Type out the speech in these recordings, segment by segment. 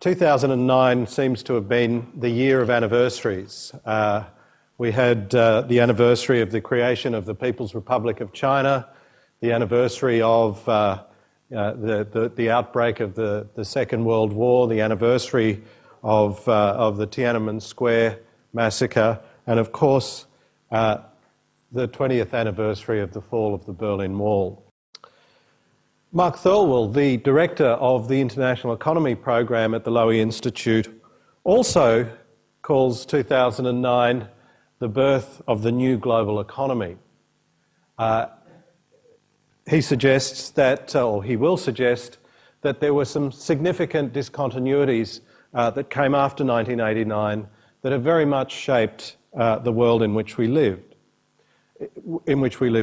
2009 seems to have been the year of anniversaries. We had the anniversary of the creation of the People's Republic of China, the anniversary of the outbreak of the Second World War, the anniversary of the Tiananmen Square massacre, and of course the 20th anniversary of the fall of the Berlin Wall. Mark Thirlwell, the director of the International Economy Program at the Lowy Institute, also calls 2009 the birth of the new global economy. He suggests that, or he will suggest, that there were some significant discontinuities that came after 1989 that have very much shaped the world in which we live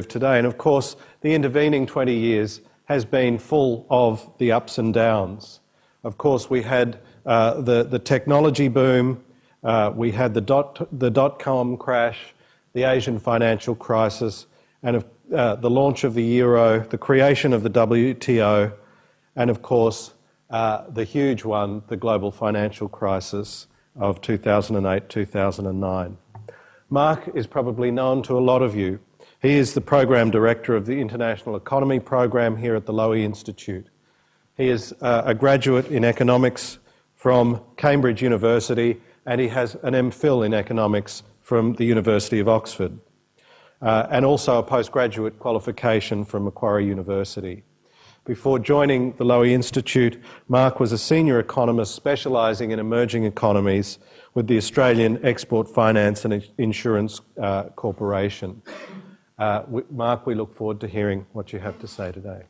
today. And of course, the intervening 20 years has been full of the ups and downs. Of course, we had the technology boom, we had the dot-com crash, the Asian financial crisis, and the launch of the euro, the creation of the WTO, and of course, the huge one, the global financial crisis of 2008-2009. Mark is probably known to a lot of you. He is the Program Director of the International Economy Program here at the Lowy Institute. He is a graduate in economics from Cambridge University, and he has an MPhil in economics from the University of Oxford, and also a postgraduate qualification from Macquarie University. Before joining the Lowy Institute, Mark was a senior economist specialising in emerging economies with the Australian Export Finance and Insurance Corporation. Mark, we look forward to hearing what you have to say today.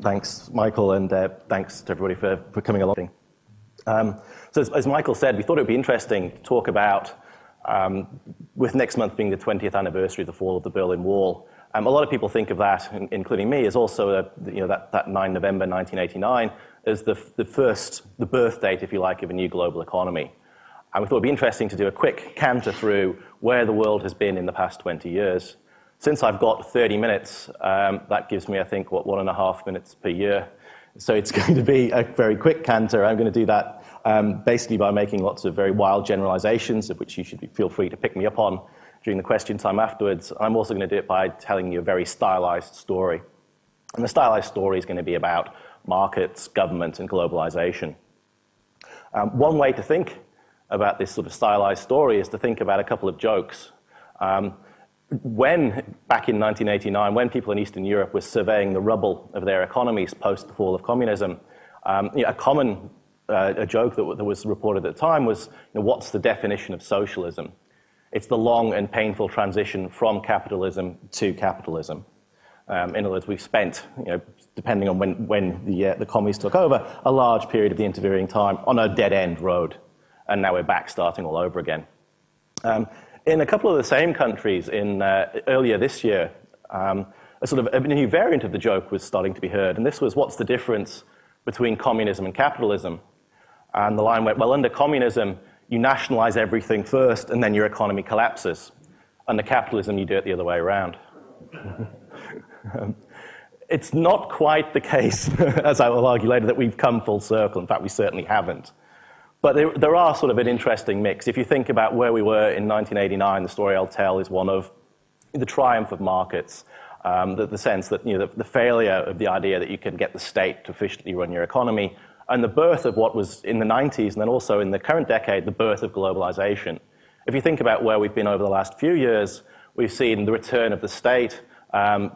Thanks, Michael, and thanks to everybody for coming along. So as Michael said, we thought it would be interesting to talk about, with next month being the 20th anniversary of the fall of the Berlin Wall. A lot of people think of that, including me, as also that 9 November 1989 as the birth date, if you like, of a new global economy. And we thought it would be interesting to do a quick canter through where the world has been in the past 20 years. Since I've got 30 minutes, that gives me, I think, 1.5 minutes per year. So it's going to be a very quick canter. I'm going to do that basically by making lots of very wild generalizations, of which you should feel free to pick me up on during the question time afterwards. I'm also going to do it by telling you a very stylized story. And the stylized story is going to be about markets, government, and globalization. One way to think about this sort of stylized story is to think about a couple of jokes. Back in 1989, when people in Eastern Europe were surveying the rubble of their economies post the fall of communism, a common joke that was reported at the time was, what's the definition of socialism? It's the long and painful transition from capitalism to capitalism. In other words, we've spent, depending on when the commies took over, a large period of the intervening time on a dead-end road. And now we're back starting all over again. In a couple of the same countries earlier this year, a new variant of the joke was starting to be heard. And this was, what's the difference between communism and capitalism? And the line went, well, under communism, you nationalize everything first and then your economy collapses. Under capitalism, you do it the other way around. It's not quite the case, as I will argue later, that we've come full circle. In fact, we certainly haven't. But there are sort of an interesting mix. If you think about where we were in 1989, the story I'll tell is one of the triumph of markets, the sense that the failure of the idea that you can get the state to efficiently run your economy, and the birth of what was in the 90s, and then also in the current decade, the birth of globalization. If you think about where we've been over the last few years, we've seen the return of the state,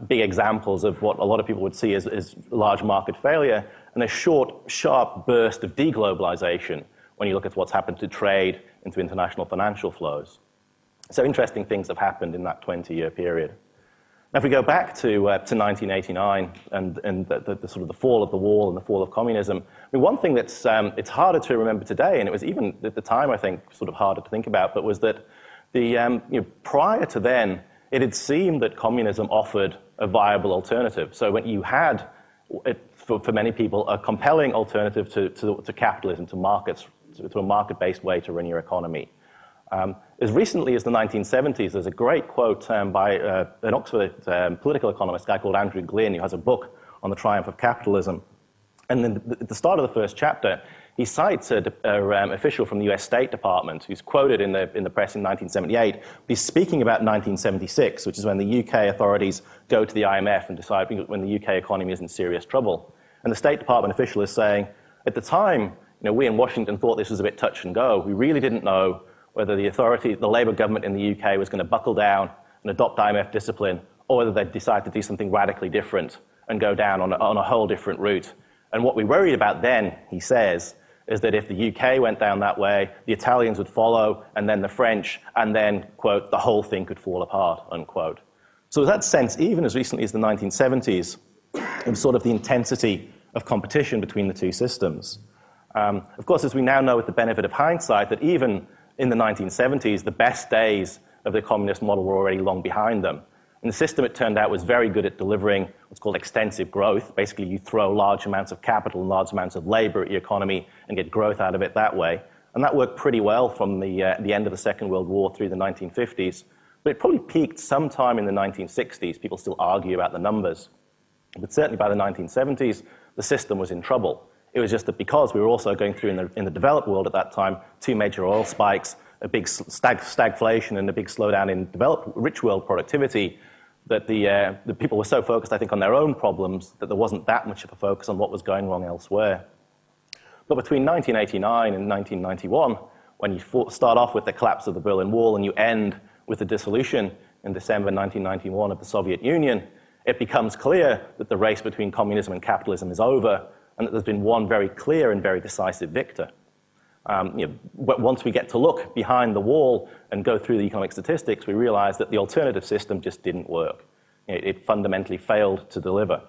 big examples of what a lot of people would see as large market failure, and a short, sharp burst of deglobalization when you look at what's happened to trade and to international financial flows. So interesting things have happened in that 20-year period. Now, if we go back to 1989 and the sort of the fall of the wall and the fall of communism, I mean, one thing that's it's harder to remember today, and it was even at the time, I think, sort of harder to think about, but was that prior to then, it had seemed that communism offered a viable alternative. So when you had, for many people, a compelling alternative to capitalism, to markets, to a market-based way to run your economy. As recently as the 1970s, there's a great quote by an Oxford political economist, a guy called Andrew Glynn, who has a book on the triumph of capitalism. And then at the start of the first chapter, he cites an official from the US State Department who's quoted in the press in 1978. He's speaking about 1976, which is when the UK authorities go to the IMF and decide when the UK economy is in serious trouble. And the State Department official is saying, at the time, we in Washington thought this was a bit touch and go. We really didn't know whether the Labour government in the UK was going to buckle down and adopt IMF discipline, or whether they'd decide to do something radically different and go down on a whole different route. And what we worried about then, he says, is that if the UK went down that way, the Italians would follow, and then the French, and then, quote, the whole thing could fall apart, unquote. So in that sense, even as recently as the 1970s, it was sort of the intensity of competition between the two systems. Of course, as we now know with the benefit of hindsight, that even in the 1970s, the best days of the communist model were already long behind them. And the system, it turned out, was very good at delivering what's called extensive growth. Basically, you throw large amounts of capital and large amounts of labor at your economy and get growth out of it that way. And that worked pretty well from the end of the Second World War through the 1950s. But it probably peaked sometime in the 1960s. People still argue about the numbers. But certainly by the 1970s, the system was in trouble. It was just that because we were also going through in the developed world at that time, two major oil spikes, a big stagflation and a big slowdown in developed rich world productivity, that the people were so focused, I think, on their own problems that there wasn't that much of a focus on what was going wrong elsewhere. But between 1989 and 1991, when you start off with the collapse of the Berlin Wall and you end with the dissolution in December 1991 of the Soviet Union, it becomes clear that the race between communism and capitalism is over, and that there's been one very clear and very decisive victor. Once we get to look behind the wall and go through the economic statistics, we realize that the alternative system just didn't work. It fundamentally failed to deliver.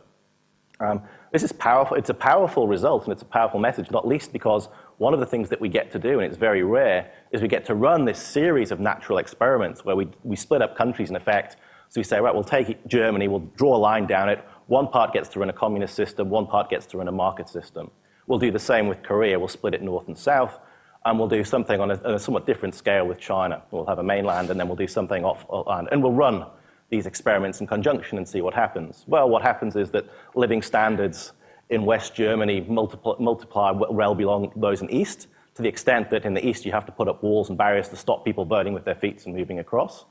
This is powerful. It's a powerful result, and it's a powerful message, not least because one of the things that we get to do, and it's very rare, is we get to run this series of natural experiments where we split up countries in effect. So we say, right, we'll take Germany, we'll draw a line down it. One part gets to run a communist system, one part gets to run a market system. We'll do the same with Korea. We'll split it north and south, and we'll do something on a somewhat different scale with China. We'll have a mainland, and then we'll do something offland, and we'll run these experiments in conjunction and see what happens. Well, what happens is that living standards in West Germany multiply well beyond those in East, to the extent that in the East you have to put up walls and barriers to stop people voting with their feet and moving across.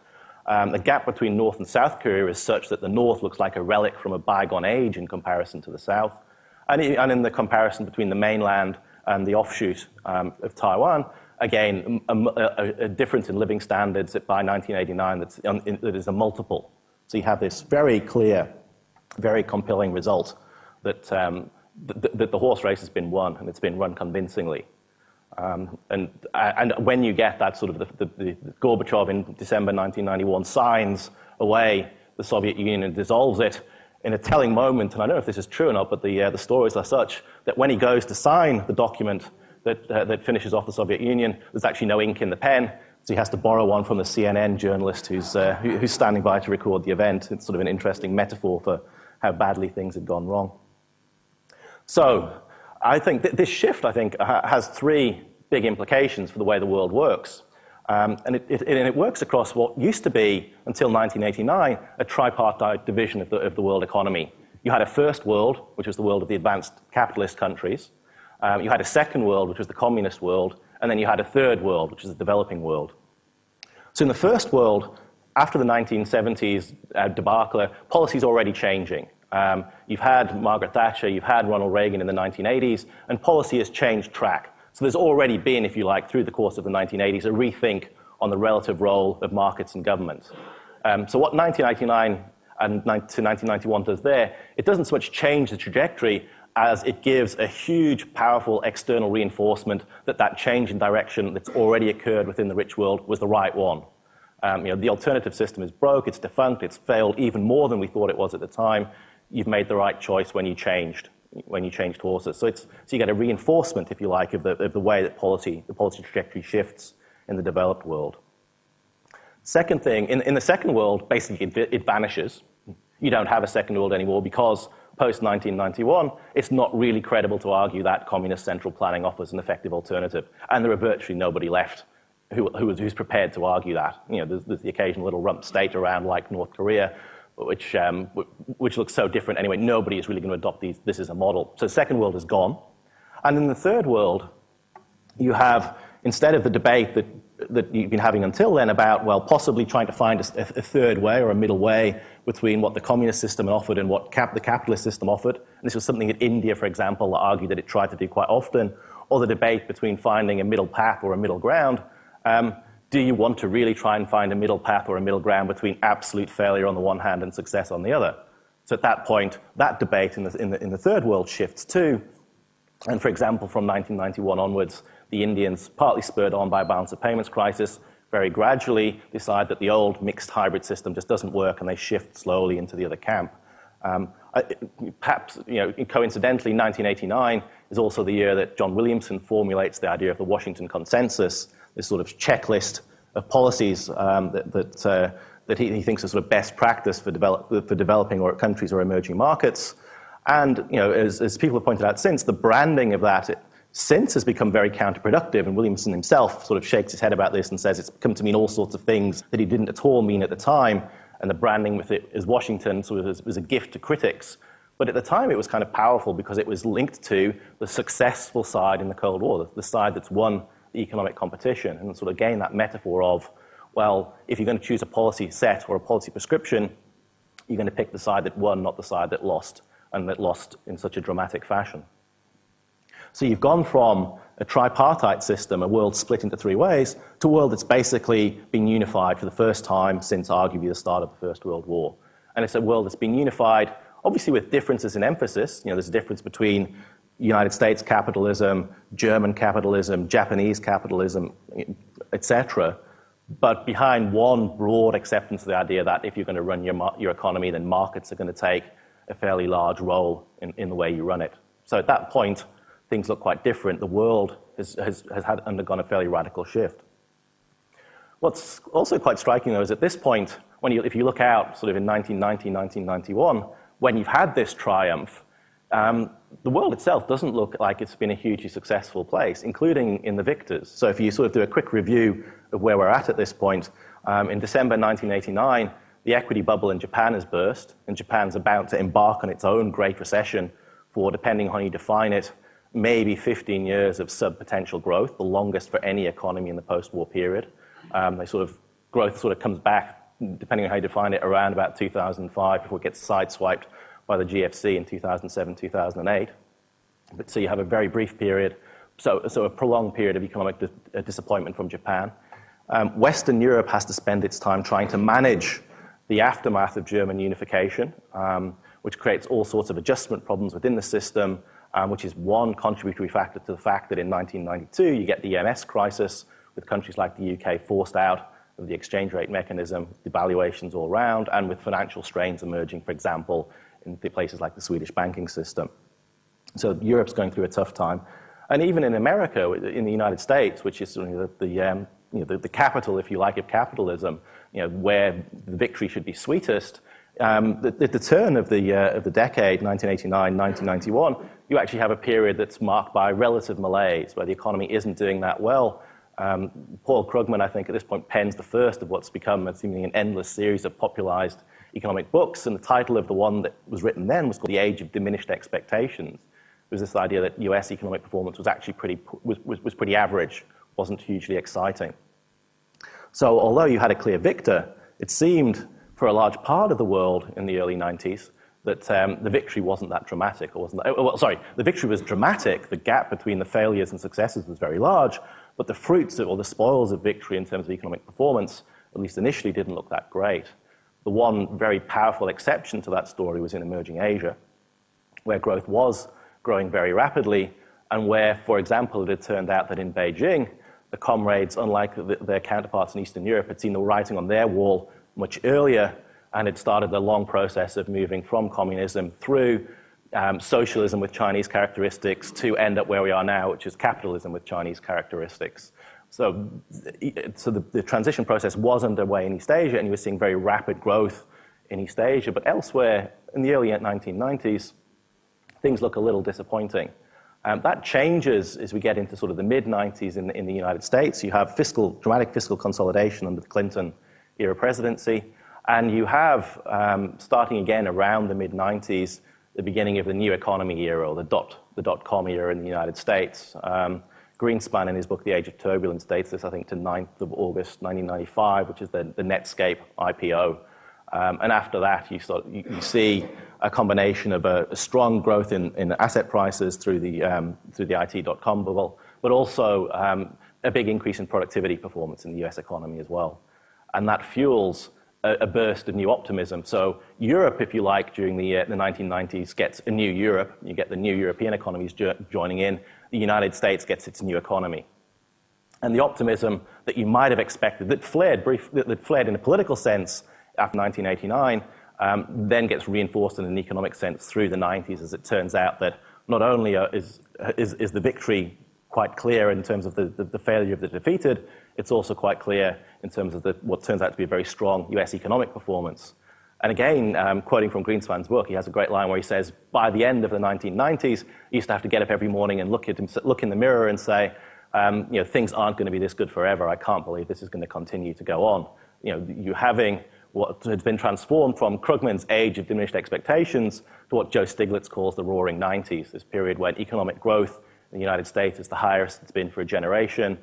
The gap between North and South Korea is such that the North looks like a relic from a bygone age in comparison to the South. And in the comparison between the mainland and the offshoot of Taiwan, again, a difference in living standards that by 1989 that is a multiple. So you have this very clear, very compelling result that the horse race has been won, and it's been run convincingly. And when you get that sort of the Gorbachev in December 1991 signs away the Soviet Union and dissolves it in a telling moment, and I don't know if this is true or not, but the stories are such that when he goes to sign the document that finishes off the Soviet Union, there's actually no ink in the pen, so he has to borrow one from the CNN journalist who's standing by to record the event. It's sort of an interesting metaphor for how badly things had gone wrong. So I think this shift, has three big implications for the way the world works. And it works across what used to be, until 1989, a tripartite division of the world economy. You had a first world, which was the world of the advanced capitalist countries. You had a second world, which was the communist world. And then you had a third world, which is the developing world. So in the first world, after the 1970s debacle, policy is already changing. You've had Margaret Thatcher, you've had Ronald Reagan in the 1980s, and policy has changed track. So there's already been, if you like, through the course of the 1980s, a rethink on the relative role of markets and government. So what 1999 and to 1991 does there, it doesn't so much change the trajectory as it gives a huge, powerful external reinforcement that change in direction that's already occurred within the rich world was the right one. The alternative system is broke, it's defunct, it's failed even more than we thought it was at the time. You've made the right choice when you changed horses. So you get a reinforcement, if you like, of the way that the policy trajectory shifts in the developed world. Second thing, in the second world, basically it vanishes. You don't have a second world anymore because post-1991, it's not really credible to argue that communist central planning offers an effective alternative. And there are virtually nobody left who's prepared to argue that. You know, there's the occasional little rump state around like North Korea, which looks so different anyway. Nobody is really going to adopt this as a model. So the second world is gone. And in the third world, you have, instead of the debate that you've been having until then about, well, possibly trying to find a third way or a middle way between what the communist system offered and what the capitalist system offered. And this was something that India, for example, argued that it tried to do quite often, or the debate between finding a middle path or a middle ground. Do you want to really try and find a middle path or a middle ground between absolute failure on the one hand and success on the other? So at that point, that debate in the third world shifts too. And for example, from 1991 onwards, the Indians, partly spurred on by a balance of payments crisis, very gradually decide that the old mixed hybrid system just doesn't work, and they shift slowly into the other camp. Perhaps, you know, coincidentally, 1989 is also the year that John Williamson formulates the idea of the Washington Consensus, this sort of checklist of policies that he thinks are sort of best practice for developing or countries or emerging markets. And, you know, as people have pointed out since, the branding of that since has become very counterproductive, and Williamson himself sort of shakes his head about this and says it's come to mean all sorts of things that he didn't at all mean at the time, and the branding with it as Washington sort of was a gift to critics. But at the time it was kind of powerful because it was linked to the successful side in the Cold War, the side that's won the economic competition, and sort of again that metaphor of, well, if you're going to choose a policy set or a policy prescription, you're going to pick the side that won, not the side that lost, and that lost in such a dramatic fashion. So you've gone from a tripartite system, a world split into three ways, to a world that's basically been unified for the first time since arguably the start of the First World War. And it's a world that's been unified, obviously with differences in emphasis. You know, there's a difference between United States capitalism, German capitalism, Japanese capitalism, etc. But behind one broad acceptance of the idea that if you're going to run your economy, then markets are going to take a fairly large role in the way you run it. So at that point, things look quite different. The world has undergone a fairly radical shift. What's also quite striking, though, is at this point, if you look out sort of in 1990, 1991, when you've had this triumph, the world itself doesn't look like it's been a hugely successful place, including in the victors. So if you sort of do a quick review of where we're at this point, in December 1989, the equity bubble in Japan has burst, and Japan's about to embark on its own Great Recession for, depending on how you define it, maybe 15 years of sub-potential growth, the longest for any economy in the post-war period. Growth sort of comes back, depending on how you define it, around about 2005 before it gets sideswiped by the GFC in 2007, 2008. But so you have a very brief period, so a prolonged period of economic disappointment from Japan. Western Europe has to spend its time trying to manage the aftermath of German unification, which creates all sorts of adjustment problems within the system, which is one contributory factor to the fact that in 1992 you get the EMS crisis, with countries like the UK forced out of the exchange rate mechanism, devaluations all around, and with financial strains emerging, for example, in places like the Swedish banking system. So Europe's going through a tough time. And even in America, in the United States, which is sort of the capital, if you like, of capitalism, you know, where the victory should be sweetest, at the turn of the decade, 1989, 1991, you actually have a period that's marked by relative malaise, where the economy isn't doing that well. Paul Krugman, I think, at this point pens the first of what's become seemingly an endless series of popularized economic books, and the title of the one that was written then was called The Age of Diminished Expectations. It was this idea that US economic performance was actually pretty average, wasn't hugely exciting. So although you had a clear victor, it seemed for a large part of the world in the early 90s that the victory wasn't that dramatic. The victory was dramatic. The gap between the failures and successes was very large, but the fruits or the spoils of victory in terms of economic performance, at least initially, didn't look that great. The one very powerful exception to that story was in emerging Asia, where growth was growing very rapidly, and where, for example, it had turned out that in Beijing, the comrades, unlike their counterparts in Eastern Europe, had seen the writing on their wall much earlier and had started the long process of moving from communism through socialism with Chinese characteristics to end up where we are now, which is capitalism with Chinese characteristics. So the transition process was underway in East Asia, and you were seeing very rapid growth in East Asia. But elsewhere, in the early 1990s, things look a little disappointing. That changes as we get into sort of the mid-90s in the United States. You have dramatic fiscal consolidation under the Clinton era presidency, and you have, starting again around the mid-90s, the beginning of the new economy era, or the dot-com era in the United States. Greenspan, in his book, The Age of Turbulence, dates this, I think, to 9th of August, 1995, which is the Netscape IPO. And after that, you see a combination of a strong growth in asset prices through the IT dot-com bubble, but also a big increase in productivity performance in the US economy as well. And that fuels a burst of new optimism. So Europe, if you like, during the 1990s gets a new Europe. You get the new European economies joining in. The United States gets its new economy. And the optimism that you might have expected, that flared in a political sense after 1989, then gets reinforced in an economic sense through the 90s, as it turns out that not only is the victory quite clear in terms of the failure of the defeated, it's also quite clear in terms of what turns out to be a very strong US economic performance. And again, quoting from Greenspan's book, he has a great line where he says, by the end of the 1990s, he used to have to get up every morning and look in the mirror and say, things aren't going to be this good forever. I can't believe this is going to continue to go on. You having what had been transformed from Krugman's age of diminished expectations to what Joe Stiglitz calls the roaring 90s, this period when economic growth in the United States is the highest it's been for a generation,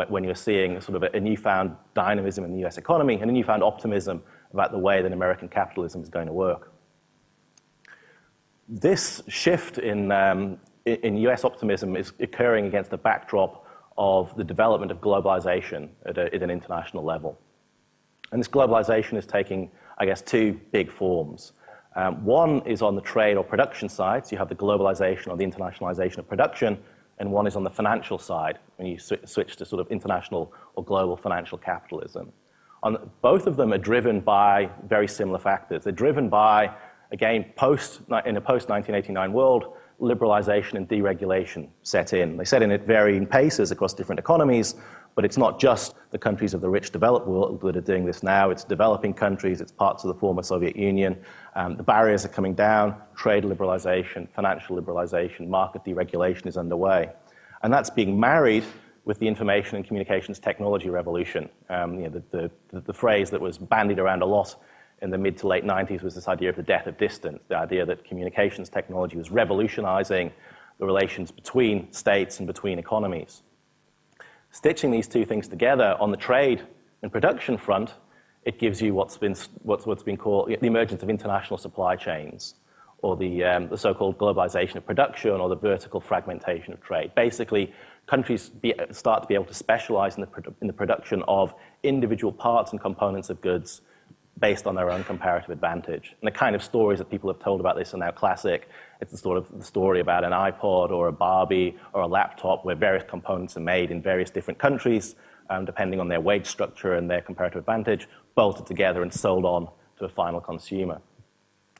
when you're seeing sort of a newfound dynamism in the US economy and a newfound optimism about the way that American capitalism is going to work. This shift in US optimism is occurring against the backdrop of the development of globalization at an international level. And this globalization is taking, I guess, two big forms. One is on the trade or production side, so you have the globalization or the internationalization of production, and one is on the financial side, when you switch to sort of international or global financial capitalism. Both of them are driven by very similar factors. They're driven by, again, in a post-1989 world, liberalization and deregulation set in. They set in at varying paces across different economies, but it's not just the countries of the rich developed world that are doing this now. It's developing countries, it's parts of the former Soviet Union. The barriers are coming down, trade liberalization, financial liberalization, market deregulation is underway. And that's being married with the information and communications technology revolution. The phrase that was bandied around a lot in the mid to late 90s was this idea of the death of distance, the idea that communications technology was revolutionizing the relations between states and between economies. Stitching these two things together on the trade and production front, it gives you what's been called the emergence of international supply chains, or the so-called globalization of production, or the vertical fragmentation of trade. Basically, countries start to be able to specialize in the production of individual parts and components of goods based on their own comparative advantage. And the kind of stories that people have told about this are now classic. It's the sort of the story about an iPod or a Barbie or a laptop where various components are made in various different countries, depending on their wage structure and their comparative advantage, bolted together and sold on to a final consumer.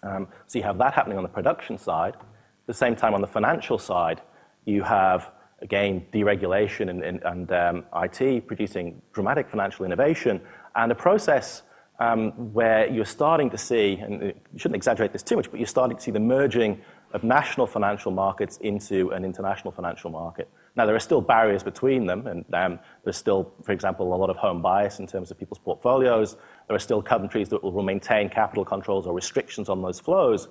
So you have that happening on the production side. At the same time, on the financial side, you have, again, deregulation and IT producing dramatic financial innovation, and a process where you're starting to see, and you shouldn't exaggerate this too much, but you're starting to see the merging of national financial markets into an international financial market. Now, there are still barriers between them, and there's still, for example, a lot of home bias in terms of people's portfolios. There are still countries that will maintain capital controls or restrictions on those flows.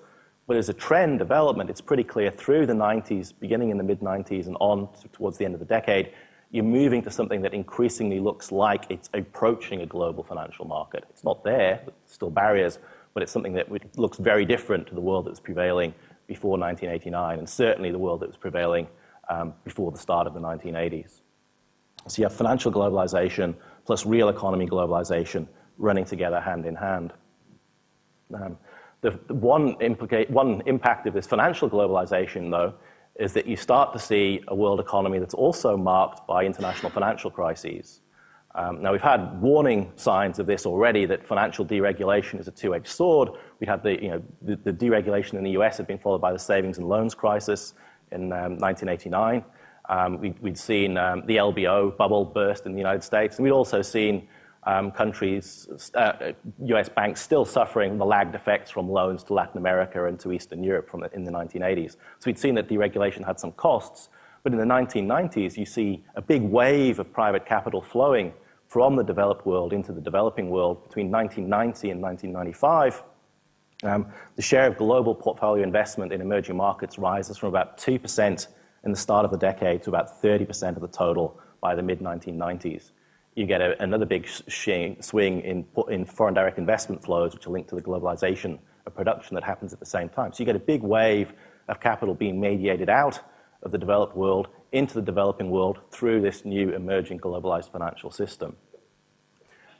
But as a trend development, it's pretty clear through the 90s, beginning in the mid-90s and on towards the end of the decade, you're moving to something that increasingly looks like it's approaching a global financial market. It's not there, still barriers, but it's something that looks very different to the world that was prevailing before 1989, and certainly the world that was prevailing before the start of the 1980s. So you have financial globalization plus real economy globalization running together hand in hand. The one impact of this financial globalization, though, is that you start to see a world economy that's also marked by international financial crises. Now, we've had warning signs of this already, that financial deregulation is a two-edged sword. We had the deregulation in the US had been followed by the savings and loans crisis in 1989. We'd seen the LBO bubble burst in the United States, and we'd also seen countries, US banks still suffering the lagged effects from loans to Latin America and to Eastern Europe in the 1980s. So we'd seen that deregulation had some costs, but in the 1990s, you see a big wave of private capital flowing from the developed world into the developing world. Between 1990 and 1995, the share of global portfolio investment in emerging markets rises from about 2% in the start of the decade to about 30% of the total by the mid-1990s. You get another big swing in foreign direct investment flows, which are linked to the globalization of production that happens at the same time. So you get a big wave of capital being mediated out of the developed world into the developing world through this new emerging globalized financial system.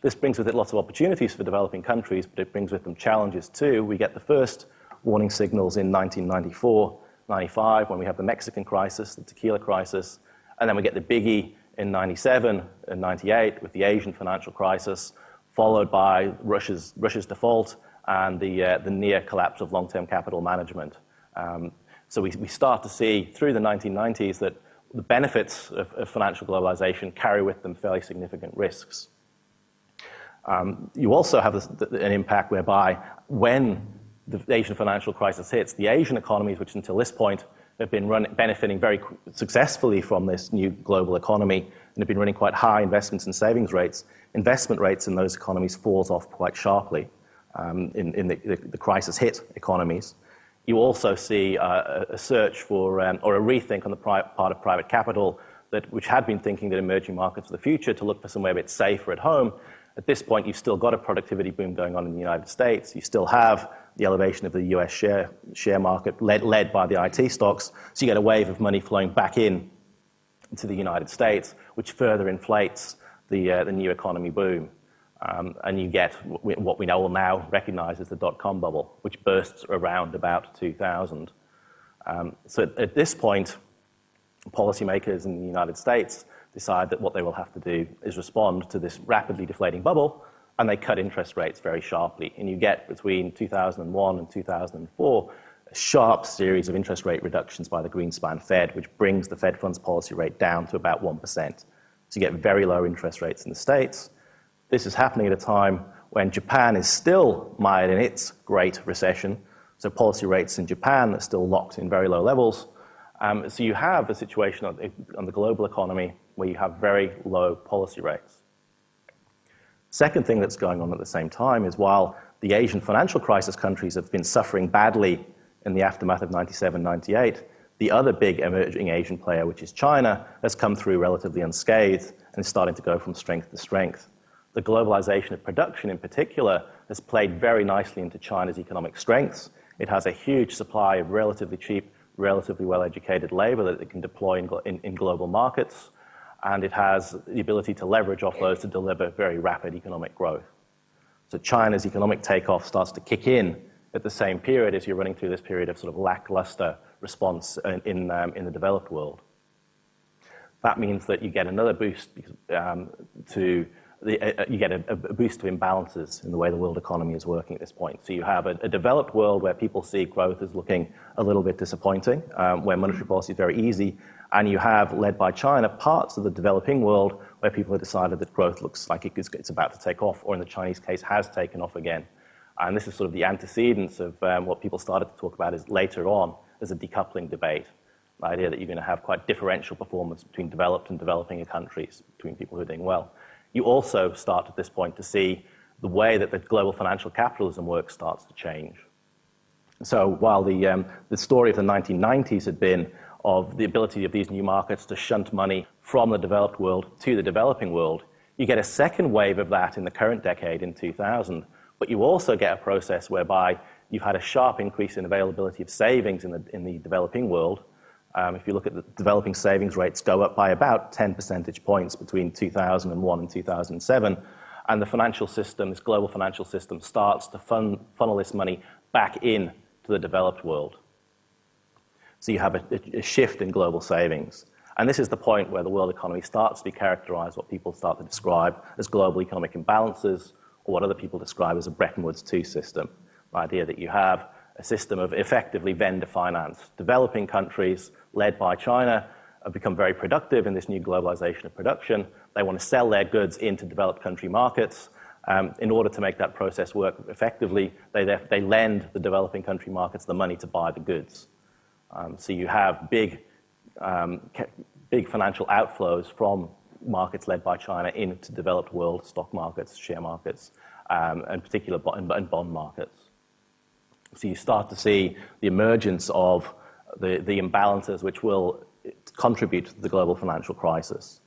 This brings with it lots of opportunities for developing countries, but it brings with them challenges too. We get the first warning signals in 1994, 95, when we have the Mexican crisis, the tequila crisis, and then we get the biggie in 97 and 98 with the Asian financial crisis, followed by Russia's default and the near collapse of long-term capital management. So we start to see through the 1990s that the benefits of financial globalization carry with them fairly significant risks. You also have an impact whereby when the Asian financial crisis hits, the Asian economies, which until this point have been benefiting very successfully from this new global economy and have been running quite high investments and savings rates, investment rates in those economies falls off quite sharply in the crisis-hit economies. You also see a search for, or a rethink on the part of private capital, which had been thinking that emerging markets for the future to look for somewhere a bit safer at home. At this point, you've still got a productivity boom going on in the United States. You still have the elevation of the US share market led by the IT stocks. So you get a wave of money flowing back in to the United States, which further inflates the new economy boom. And you get what we know all now recognize as the dot-com bubble, which bursts around about 2000. So at this point, policymakers in the United States decide that what they will have to do is respond to this rapidly deflating bubble, and they cut interest rates very sharply. And you get between 2001 and 2004 a sharp series of interest rate reductions by the Greenspan Fed, which brings the Fed funds policy rate down to about 1%. So you get very low interest rates in the States. This is happening at a time when Japan is still mired in its Great Recession. So policy rates in Japan are still locked in very low levels. So you have a situation on the global economy where you have very low policy rates. Second thing that's going on at the same time is while the Asian financial crisis countries have been suffering badly in the aftermath of 97, 98, the other big emerging Asian player, which is China, has come through relatively unscathed and is starting to go from strength to strength. The globalization of production in particular has played very nicely into China's economic strengths. It has a huge supply of relatively cheap, relatively well-educated labor that it can deploy in global markets, and it has the ability to leverage off those to deliver very rapid economic growth. So China's economic takeoff starts to kick in at the same period as you're running through this period of sort of lackluster response in the developed world. That means that you get another boost you get a boost to imbalances in the way the world economy is working at this point. So you have a developed world where people see growth as looking a little bit disappointing, where monetary policy is very easy, and you have, led by China, parts of the developing world where people have decided that growth looks like it's about to take off, or in the Chinese case, has taken off again. And this is sort of the antecedents of what people started to talk about is later on as a decoupling debate. The idea that you're going to have quite differential performance between developed and developing countries, between people who are doing well. You also start at this point to see the way that the global financial capitalism works starts to change. So while the story of the 1990s had been of the ability of these new markets to shunt money from the developed world to the developing world, you get a second wave of that in the current decade in 2000, but you also get a process whereby you've had a sharp increase in availability of savings in the developing world. If you look at the developing savings rates go up by about 10 percentage points between 2001 and 2007, and the financial system, this global financial system, starts to funnel this money back in to the developed world. So you have a shift in global savings. And this is the point where the world economy starts to be characterized, what people start to describe as global economic imbalances, or what other people describe as a Bretton Woods II system. The idea that you have a system of effectively vendor finance. Developing countries, led by China, have become very productive in this new globalization of production. They want to sell their goods into developed country markets. In order to make that process work effectively, they lend the developing country markets the money to buy the goods. So you have big financial outflows from markets led by China into developed world stock markets, share markets, and particular bond markets. So you start to see the emergence of the imbalances which will contribute to the global financial crisis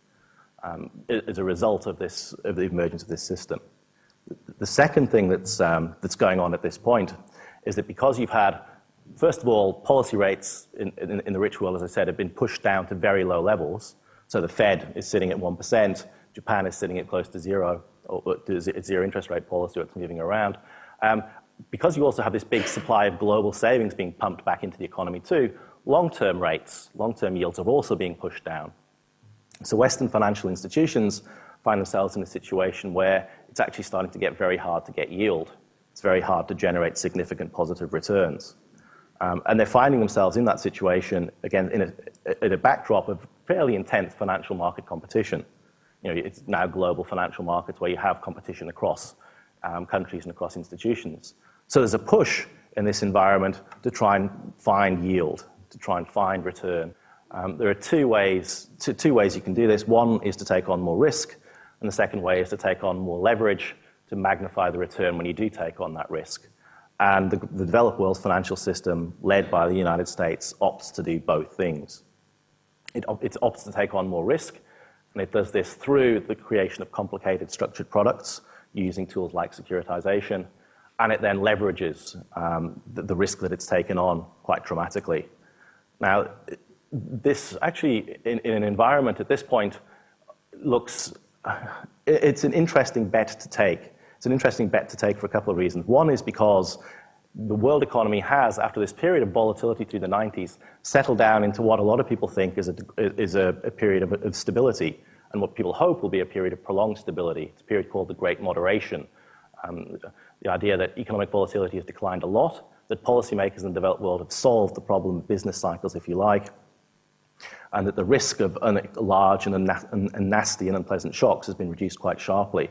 as a result of the emergence of this system. The second thing that's going on at this point is that because you've had, first of all, policy rates in the rich world, as I said, have been pushed down to very low levels. So the Fed is sitting at 1%, Japan is sitting at close to zero, or it's zero interest rate policy, or it's moving around. Because you also have this big supply of global savings being pumped back into the economy too, long-term rates, long-term yields are also being pushed down. So Western financial institutions find themselves in a situation where it's actually starting to get very hard to get yield. It's very hard to generate significant positive returns. And they're finding themselves in that situation, again, in a backdrop of fairly intense financial market competition. It's now global financial markets where you have competition across countries and across institutions. So there's a push in this environment to try and find yield, to try and find return. There are two ways you can do this. One is to take on more risk, and the second way is to take on more leverage to magnify the return when you do take on that risk. And the developed world's financial system, led by the United States, opts to do both things. It opts to take on more risk, and it does this through the creation of complicated structured products using tools like securitization, and it then leverages the risk that it's taken on quite dramatically. Now, this actually, in an environment at this point, it's an interesting bet to take. It's an interesting bet to take for a couple of reasons. One is because the world economy has, after this period of volatility through the 90s, settled down into what a lot of people think is a period of stability, and what people hope will be a period of prolonged stability. It's a period called the Great Moderation. The idea that economic volatility has declined a lot, that policymakers in the developed world have solved the problem of business cycles, if you like, and that the risk of large and nasty and unpleasant shocks has been reduced quite sharply.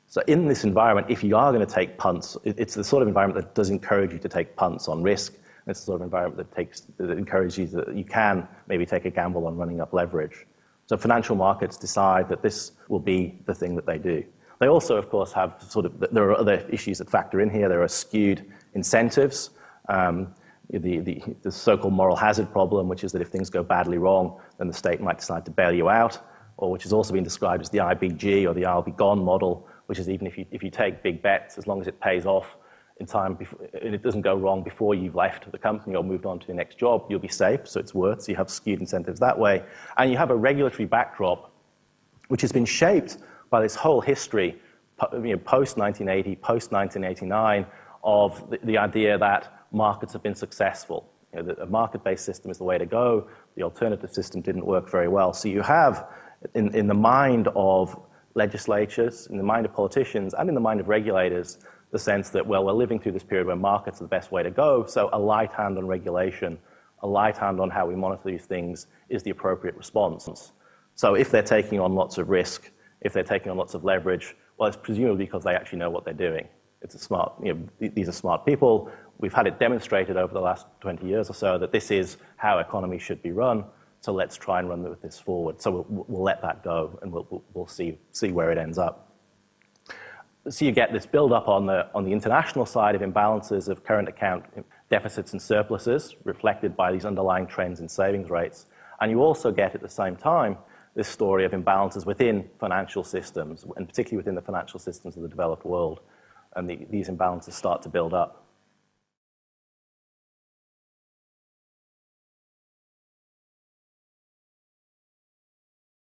So in this environment, if you are going to take punts, it's the sort of environment that does encourage you to take punts on risk. It's the sort of environment that encourages you that you can maybe take a gamble on running up leverage. So financial markets decide that this will be the thing that they do. They also, of course, have there are other issues that factor in here. There are skewed incentives. The so-called moral hazard problem, which is that if things go badly wrong, then the state might decide to bail you out, or which has also been described as the IBG or the I'll be gone model, which is even if you take big bets, as long as it pays off in time and it doesn't go wrong before you've left the company or moved on to your next job, you'll be safe, so it's worth. So you have skewed incentives that way. And you have a regulatory backdrop which has been shaped by this whole history, post-1980, post-1989, of the idea that markets have been successful. That a market-based system is the way to go. The alternative system didn't work very well. So you have, in the mind of legislatures, in the mind of politicians, and in the mind of regulators, the sense that, well, we're living through this period where markets are the best way to go, so a light hand on regulation, a light hand on how we monitor these things is the appropriate response. So if they're taking on lots of risk, if they're taking on lots of leverage, well, it's presumably because they actually know what they're doing. It's a smart, these are smart people. We've had it demonstrated over the last 20 years or so that this is how economies should be run. So let's try and run with this forward. So we'll let that go, and we'll see where it ends up. So you get this build-up on the international side of imbalances of current account deficits and surpluses reflected by these underlying trends in savings rates. And you also get at the same time this story of imbalances within financial systems, and particularly within the financial systems of the developed world. And these imbalances start to build up.